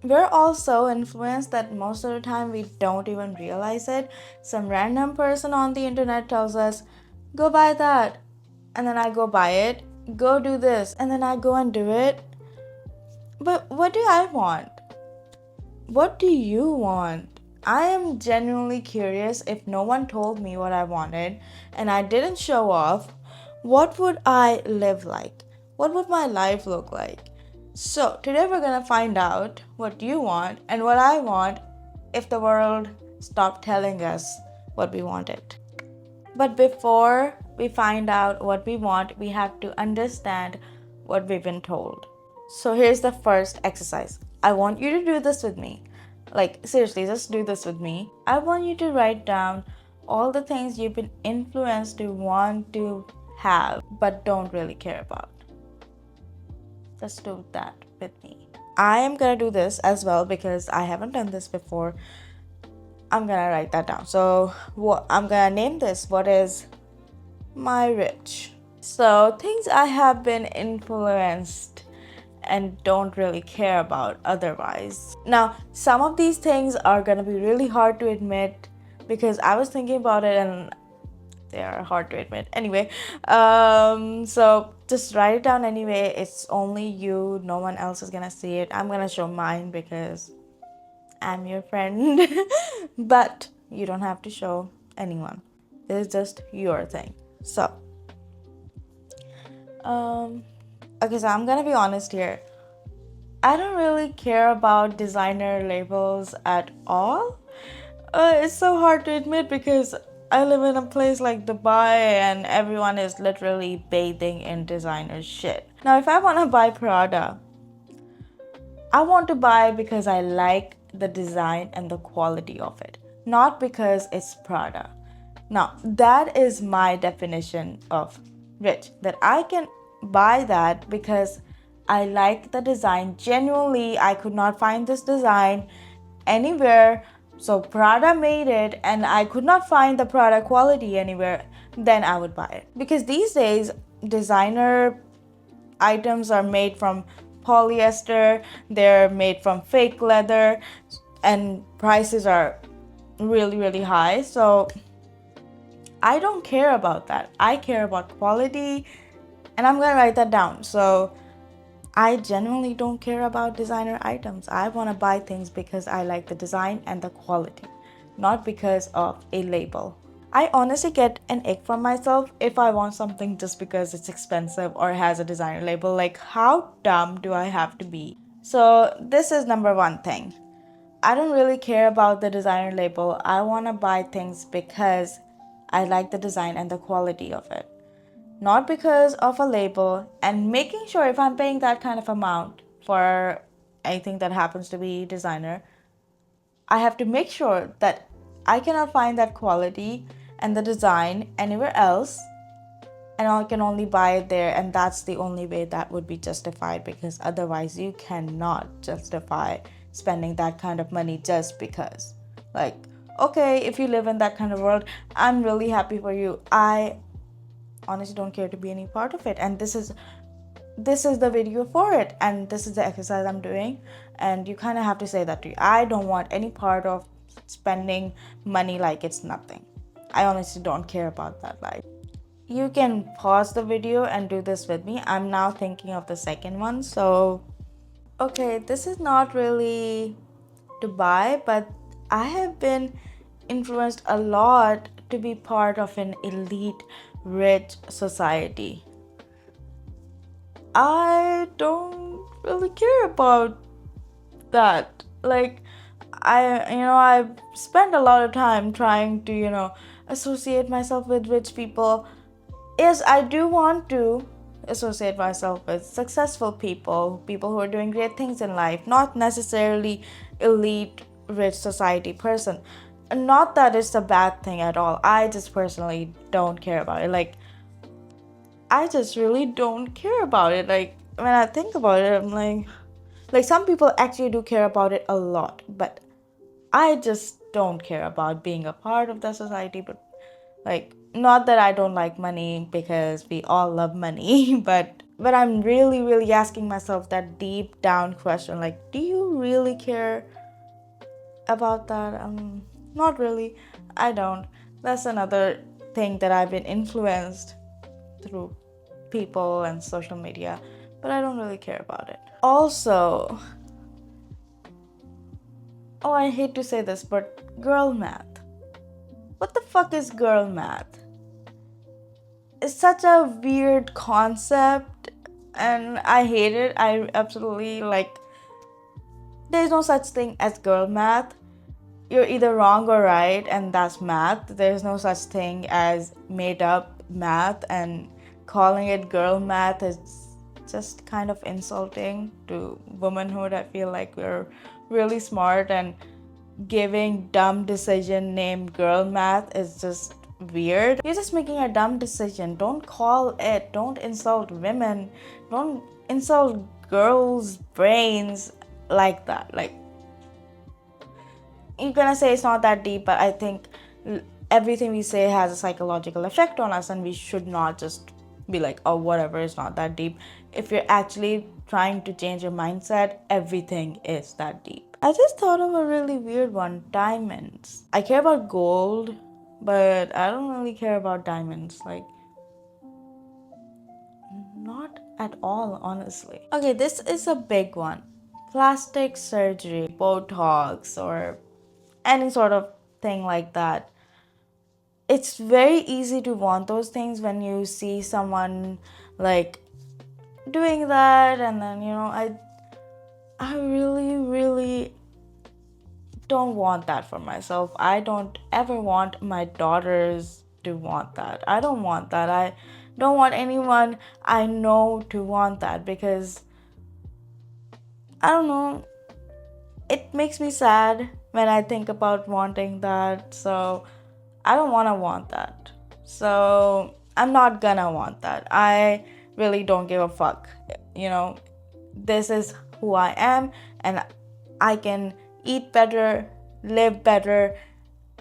We're all so influenced that most of the time we don't even realize it. Some random person on the internet tells us, go buy that. And then I go buy it. Go do this. And then I go and do it. But what do I want? What do you want? I am genuinely curious. If no one told me what I wanted and I didn't show off, what would I live like? What would my life look like? So, today we're gonna find out what you want and what I want if the world stopped telling us what we wanted. But before we find out what we want, we have to understand what we've been told. So here's the first exercise. I want you to do this with me. Like, seriously, just do this with me. I want you to write down all the things you've been influenced to want to have but don't really care about. Just do that with me. I am gonna do this as well because I haven't done this before. I'm gonna write that down. So, I'm gonna name this what is my rich. So, things I have been influenced and don't really care about otherwise. Now, some of these things are gonna be really hard to admit because I was thinking about it and they are hard to admit. Anyway, so just write it down anyway. It's only you, no one else is gonna see it. I'm gonna show mine because I'm your friend, but you don't have to show anyone. It's just your thing. So, okay, so I'm gonna be honest here. I don't really care about designer labels at all. It's so hard to admit because I live in a place like Dubai and everyone is literally bathing in designer shit. Now, if I want to buy Prada, I want to buy because I like the design and the quality of it, not because it's Prada. Now, that is my definition of rich, that I can buy that because I like the design. Genuinely, I could not find this design anywhere. So Prada made it and I could not find the Prada quality anywhere, then I would buy it. Because these days, designer items are made from polyester, they're made from fake leather, and prices are really, really high. So I don't care about that. I care about quality, and I'm gonna write that down. So I genuinely don't care about designer items. I wanna buy things because I like the design and the quality, not because of a label. I honestly get an ick from myself if I want something just because it's expensive or has a designer label. Like, how dumb do I have to be? So, this is number one thing. I don't really care about the designer label. I want to buy things because I like the design and the quality of it, not because of a label. And making sure if I'm paying that kind of amount for anything that happens to be designer, I have to make sure that I cannot find that quality and the design anywhere else, and I can only buy it there, and that's the only way that would be justified, because otherwise you cannot justify spending that kind of money just because. Like, okay, if you live in that kind of world, I'm really happy for you. I honestly don't care to be any part of it, and this is the video for it, and this is the exercise I'm doing, and you kind of have to say that to you. I don't want any part of spending money like it's nothing. I honestly don't care about that life. You can pause the video and do this with me. I'm now thinking of the second one. So, okay, this is not really to buy, but I have been influenced a lot to be part of an elite rich society. I don't really care about that. Like, I've spent a lot of time trying to, associate myself with rich people. Yes, I do want to associate myself with successful people, people who are doing great things in life, not necessarily elite rich society person. Not that it's a bad thing at all. I just personally don't care about it. Like, I just really don't care about it. Like, when I think about it, I'm like some people actually do care about it a lot, but I just don't care about being a part of the society. But, like, not that I don't like money, because we all love money, but But I'm really, really asking myself that deep down question, like, do you really care about that? Not really. I don't. That's another thing that I've been influenced through people and social media, but I don't really care about it. Also, oh, I hate to say this, but girl math. What the fuck is girl math? It's such a weird concept and I hate it. I absolutely like, there's no such thing as girl math. You're either wrong or right, and that's math. There's no such thing as made up math, and calling it girl math is just kind of insulting to womanhood. I feel like we're really smart, and giving dumb decision named girl math is just weird. You're just making a dumb decision. Don't call it, don't insult women, don't insult girls' brains like that. Like, you're gonna say it's not that deep, but I think everything we say has a psychological effect on us, and we should not just be like, oh, whatever, it's not that deep. If you're actually trying to change your mindset, everything is that deep. I just thought of a really weird one: diamonds. I care about gold, but I don't really care about diamonds. Like, not at all, honestly. Okay, this is a big one: plastic surgery, Botox, or any sort of thing like that. It's very easy to want those things when you see someone like doing that, and then I really, really don't want that for myself. I don't ever want my daughters to want that. I don't want that. I don't want anyone I know to want that, because I don't know, it makes me sad when I think about wanting that. So I don't want to want that. So I'm not gonna want that. I really don't give a fuck. This is who I am, and I can eat better, live better,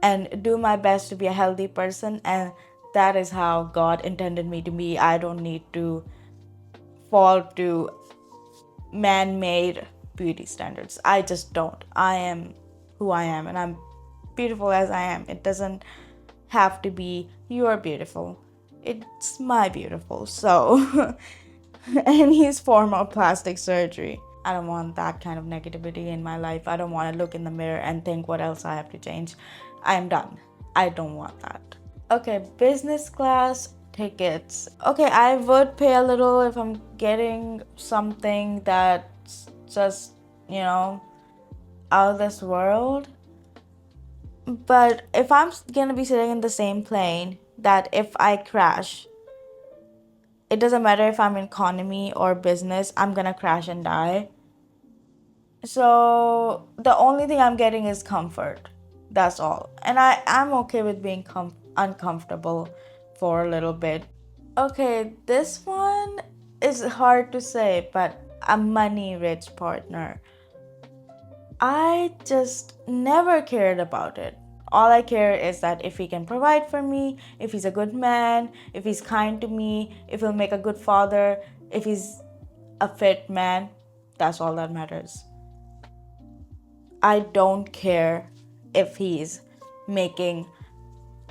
and do my best to be a healthy person. And that is how God intended me to be. I don't need to fall to man made beauty standards. I just don't. I am who I am, and I'm beautiful as I am. It doesn't have to be you're beautiful. It's my beautiful. So, any form of plastic surgery. I don't want that kind of negativity in my life. I don't want to look in the mirror and think what else I have to change. I am done. I don't want that. Okay, business class tickets. Okay, I would pay a little if I'm getting something that's just, out of this world. But if I'm gonna be sitting in the same plane, that if I crash, it doesn't matter if I'm in economy or business, I'm gonna crash and die. So the only thing I'm getting is comfort. That's all. And I'm okay with being uncomfortable for a little bit. Okay, this one is hard to say, but a money rich partner. I just never cared about it. All I care is that if he can provide for me, if he's a good man, if he's kind to me, if he'll make a good father, if he's a fit man, that's all that matters. I don't care if he's making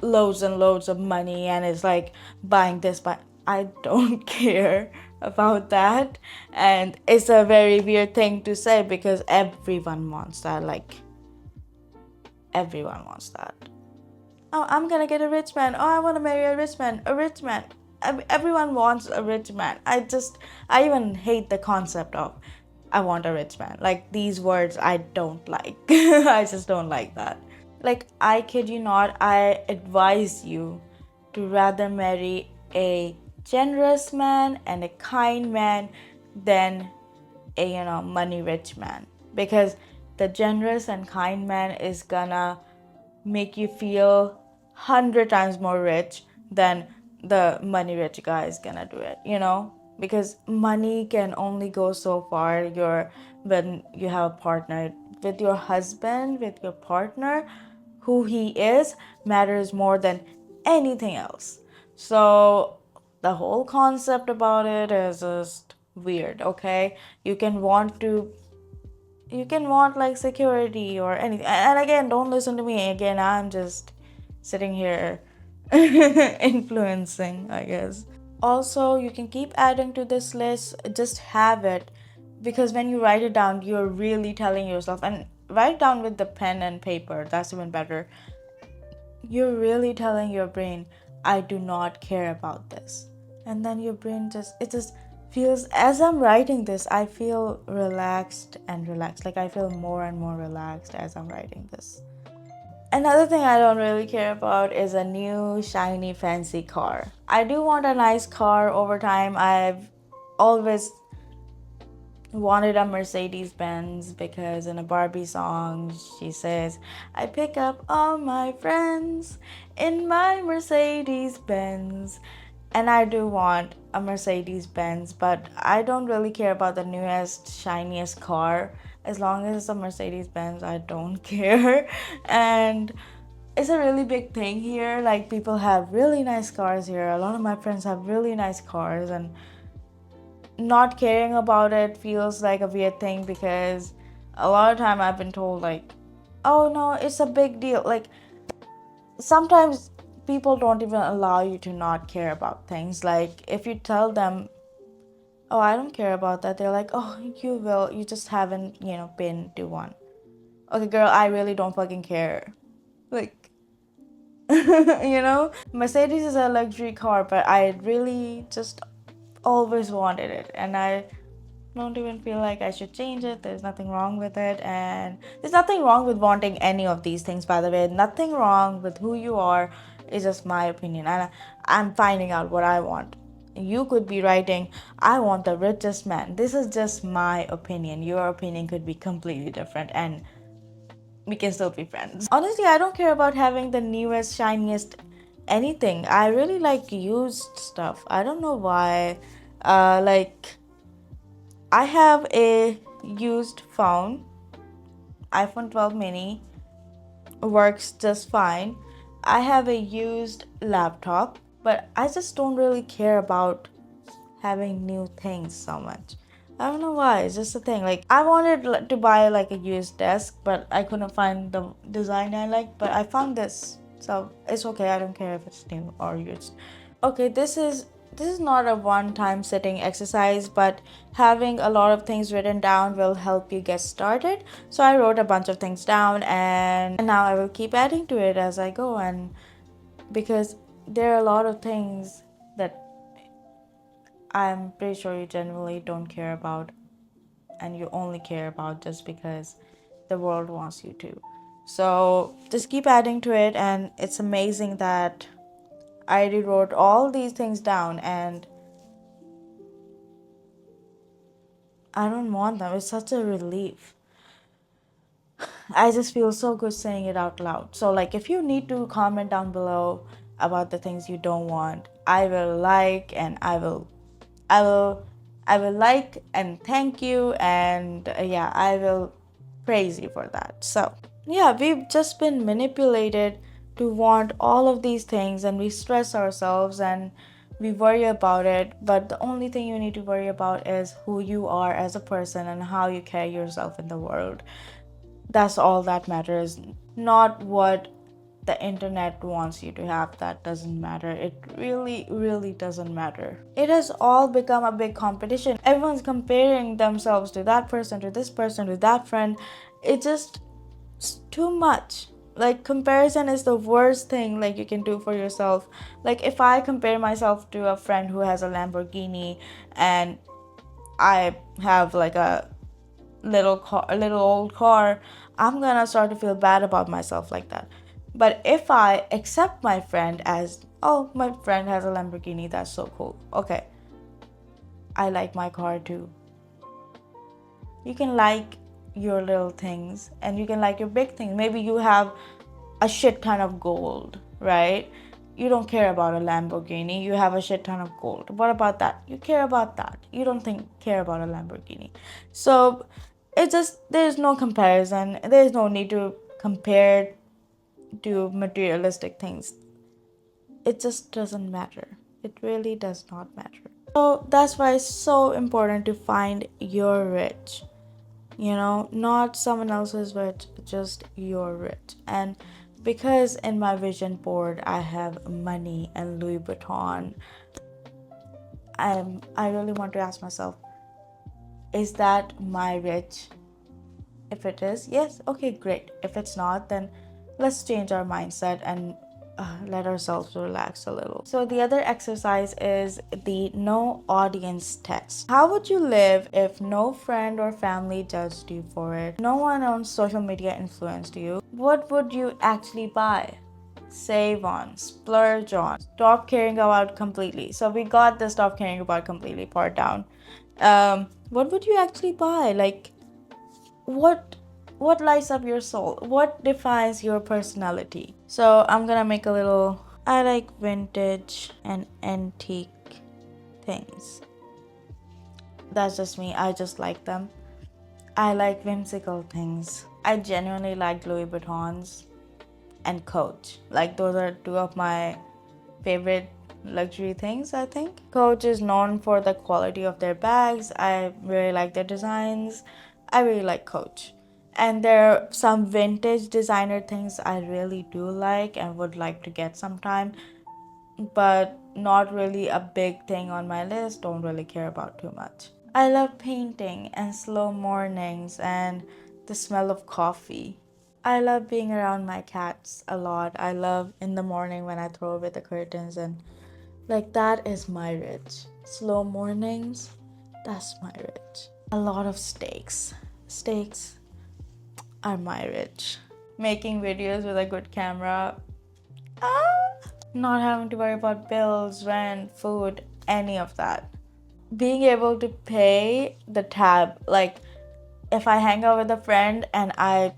loads and loads of money and is like buying this, but I don't care about that. And it's a very weird thing to say because everyone wants that. Like, everyone wants that. Oh, I'm gonna get a rich man. Oh, I want to marry a rich man. A rich man. Everyone wants a rich man. I even hate the concept of I want a rich man. Like, these words I don't like. I just don't like that. Like, I kid you not, I advise you to rather marry a generous man and a kind man than a money rich man, because the generous and kind man is gonna make you feel 100 times more rich than the money rich guy is gonna do it, because money can only go so far. When you have a partner with your husband, with your partner, who he is matters more than anything else. So The whole concept about it is just weird, okay? You can want to you can want like security or anything. And again, don't listen to me. Again, I'm just sitting here influencing, I guess. Also, you can keep adding to this list, just have it, because when you write it down, you're really telling yourself, and write down with the pen and paper, that's even better. You're really telling your brain, I do not care about this. And then your brain just feels, as I'm writing this, I feel relaxed and relaxed. Like I feel more and more relaxed as I'm writing this. Another thing I don't really care about is a new shiny fancy car. I do want a nice car over time. I've always wanted a Mercedes Benz because in a Barbie song she says, I pick up all my friends in my Mercedes Benz. And I do want a Mercedes Benz, but I don't really care about the newest, shiniest car. As long as it's a Mercedes Benz, I don't care. And it's a really big thing here. Like, people have really nice cars here. A lot of my friends have really nice cars, and not caring about it feels like a weird thing because a lot of time I've been told like, oh no, it's a big deal. Like, sometimes people don't even allow you to not care about things. Like, if you tell them, oh, I don't care about that, they're like, oh, you will, you just haven't, been to one. Okay, girl, I really don't fucking care. Like, Mercedes is a luxury car, but I really just always wanted it, and I don't even feel like I should change it. There's nothing wrong with it, and there's nothing wrong with wanting any of these things, by the way. Nothing wrong with who you are. It's just my opinion, and I'm finding out what I want. You could be writing, I want the richest man. This is just my opinion. Your opinion could be completely different, and we can still be friends. Honestly, I don't care about having the newest, shiniest anything. I really like used stuff. I don't know why. Like, I have a used phone, iPhone 12 mini, works just fine. I have a used laptop, but I just don't really care about having new things so much. I don't know why, it's just a thing. Like, I wanted to buy like a used desk, but I couldn't find the design I like, but I found this. So it's okay, I don't care if it's new or used. Okay, this is not a one-time sitting exercise, but having a lot of things written down will help you get started. So I wrote a bunch of things down, and now I will keep adding to it as I go. And because there are a lot of things that I'm pretty sure you genuinely don't care about, and you only care about just because the world wants you to. So just keep adding to it, and it's amazing that I wrote all these things down, and I don't want them. It's such a relief. I just feel so good saying it out loud. So, like, if you need to comment down below about the things you don't want, I will like, and I will, I will like and thank you, and yeah, I will praise you for that. So, yeah, we've just been manipulated to want all of these things, and we stress ourselves and we worry about it. But the only thing you need to worry about is who you are as a person and how you carry yourself in the world. That's all that matters, not what the internet wants you to have. That doesn't matter. It really, really doesn't matter. It has all become a big competition. Everyone's comparing themselves to that person, to this person, to that friend. It just, it's too much. Like, comparison is the worst thing like you can do for yourself. Like, if I compare myself to a friend who has a Lamborghini and I have like a little old car, I'm gonna start to feel bad about myself like that. But if I accept my friend as, oh, my friend has a Lamborghini, that's so cool, okay, I like my car too. You can like your little things, and you can like your big things. Maybe you have a shit ton of gold, right? You don't care about a Lamborghini, you have a shit ton of gold. What about that? You care about that. You don't care about a Lamborghini. So it's just, there's no comparison. There's no need to compare to materialistic things. It just doesn't matter. It really does not matter. So that's why it's so important to find your rich. Not someone else's rich, just your rich. And because in my vision board I have money and Louis Vuitton, I really want to ask myself, is that my rich? If it is, yes, okay, great. If it's not, then let's change our mindset and let ourselves relax a little. So, the other exercise is the no audience test. How would you live if no friend or family judged you for it? No one on social media influenced you. What would you actually buy? Save on, splurge on, stop caring about completely. So, we got the stop caring about completely part down. What would you actually buy? Like, what lights up your soul, what defines your personality. So I'm gonna make a little, I like vintage and antique things. That's just me, I just like them. I like whimsical things. I genuinely like Louis Vuittons and Coach. Like, those are two of my favorite luxury things, I think. Coach is known for the quality of their bags. I really like their designs. I really like Coach. And there are some vintage designer things I really do like and would like to get sometime, but not really a big thing on my list. Don't really care about too much. I love painting and slow mornings and the smell of coffee. I love being around my cats a lot. I love in the morning when I throw away the curtains, and like, that is my rich. Slow mornings, that's my rich. A lot of steaks. Steaks are my rich. Making videos with a good camera. Ah! Not having to worry about bills, rent, food, any of that. Being able to pay the tab. Like, if I hang out with a friend and I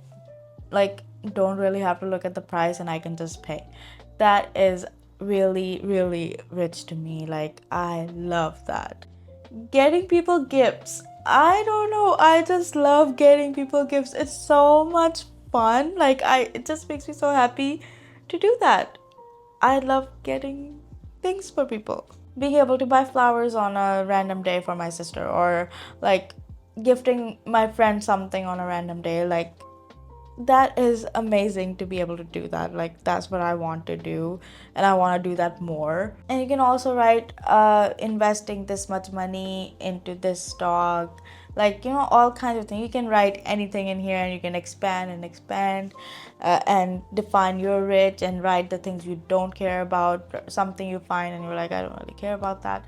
don't really have to look at the price and I can just pay. That is really, really rich to me. Like, I love that. Getting people gifts. I don't know. I just love getting people gifts. It's so much fun. It just makes me so happy to do that. I love getting things for people. Being able to buy flowers on a random day for my sister, or like gifting my friend something on a random day. Like, that is amazing to be able to do that. Like, that's what I want to do, and I want to do that more. And you can also write investing this much money into this stock, like, all kinds of things. You can write anything in here, and you can expand and expand, and define your rich, and write the things you don't care about, something you find and you're like, I don't really care about that.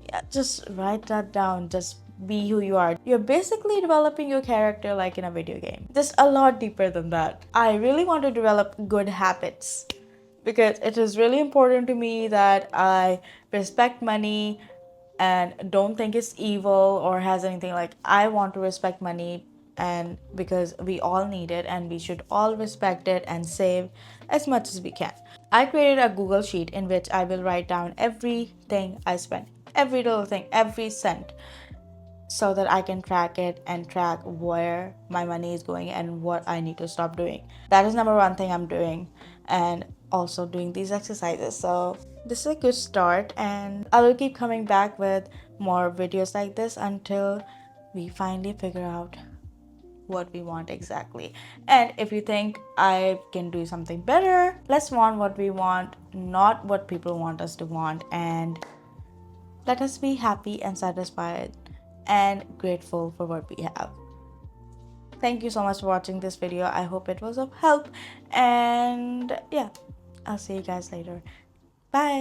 Yeah, just write that down. Just be who you are. You're basically developing your character like in a video game. Just a lot deeper than that. I really want to develop good habits because it is really important to me that I respect money and don't think it's evil or has anything. Like, I want to respect money, and because we all need it and we should all respect it and save as much as we can. I created a Google Sheet in which I will write down everything I spend, every little thing, every cent, so that I can track it and track where my money is going and what I need to stop doing. That is number one thing I'm doing, and also doing these exercises. So this is a good start, and I will keep coming back with more videos like this until we finally figure out what we want exactly. And if you think I can do something better, let's want what we want, not what people want us to want, and let us be happy and satisfied and grateful for what we have. Thank you so much for watching this video. I hope it was of help, and yeah, I'll see you guys later. Bye.